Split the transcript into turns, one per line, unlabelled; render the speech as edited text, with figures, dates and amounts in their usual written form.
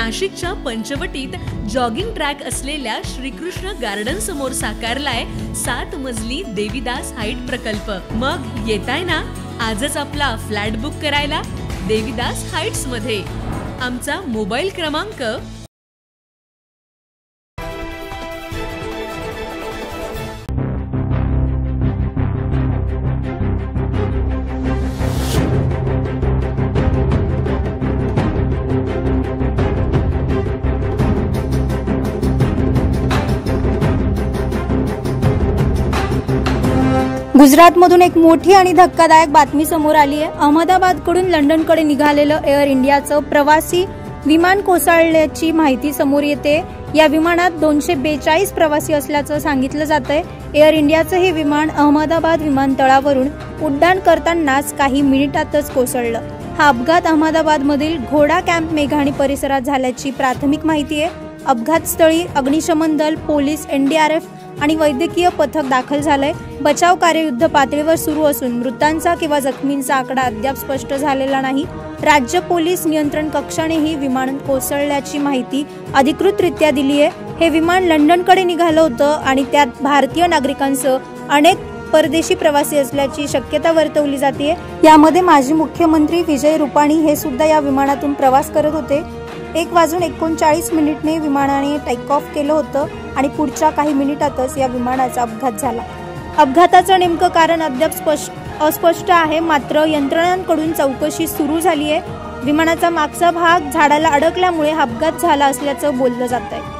नाशिकच्या पंचवटीत jogging track असलेल्या Shrikrishna garden समोर साकारलाय 7 मजली देवीदास हाईट प्रकल्प। मग येताय ना आजच आपला फ्लॅट बुक करायला देवीदास हाईट्स मध्ये। आमचा मोबाईल क्रमांक
गुजरातमधून एक मोठी आणि धक्कादायक बातमी समोर आली आहे। अहमदाबादकडून लंडनकडे निघालेलं एअर इंडियाचं प्रवासी विमान कोसळल्याची माहिती समोर येते। या विमानात 242 प्रवासी असल्याचं सांगितलं जातंय। एअर इंडियाचं हे विमान अहमदाबाद विमानतळावरून उड्डाण करतानाच काही मिनिटातच कोसळलं। हा अपघात अहमदाबादमधील घोडा कॅम्प मेघाणी परिसरात झाल्याची प्राथमिक माहिती आहे। अपघातस्थळी अग्निशमन दल, पोलीस, एनडीआरएफ आणि वैद्यकीय पथक दाखल झालंय। बचाव कार्य युद्ध पातळीवर सुरू असून मृतांचा किंवा जखमींचा आकडा अद्याप स्पष्ट झालेला नाही। राज्य पोलीस नियंत्रण कक्षानेही विमान कोसळल्याची माहिती अधिकृतरित्या दिली आहे। हे विमान लंडनकडे निघालं होतं आणि त्यात भारतीय नागरिकांसह अनेक परदेशी प्रवासी असल्याची शक्यता वर्तवली जाते। यामध्ये माजी मुख्यमंत्री विजय रुपाणी हे सुद्धा या विमानातून प्रवास करत होते। 1:39 विमानाने टेक ऑफ केलं होतं आणि पुढच्या काही मिनिटातच या विमानाचा अपघात झाला। अपघाताचं नेमकं कारण अद्याप अस्पष्ट आहे, मात्र यंत्रणांकडून चौकशी सुरू झाली आहे। विमानाचा मागचा भाग झाडाला अडकल्यामुळे हा अपघात झाला असल्याचं बोललं जात आहे।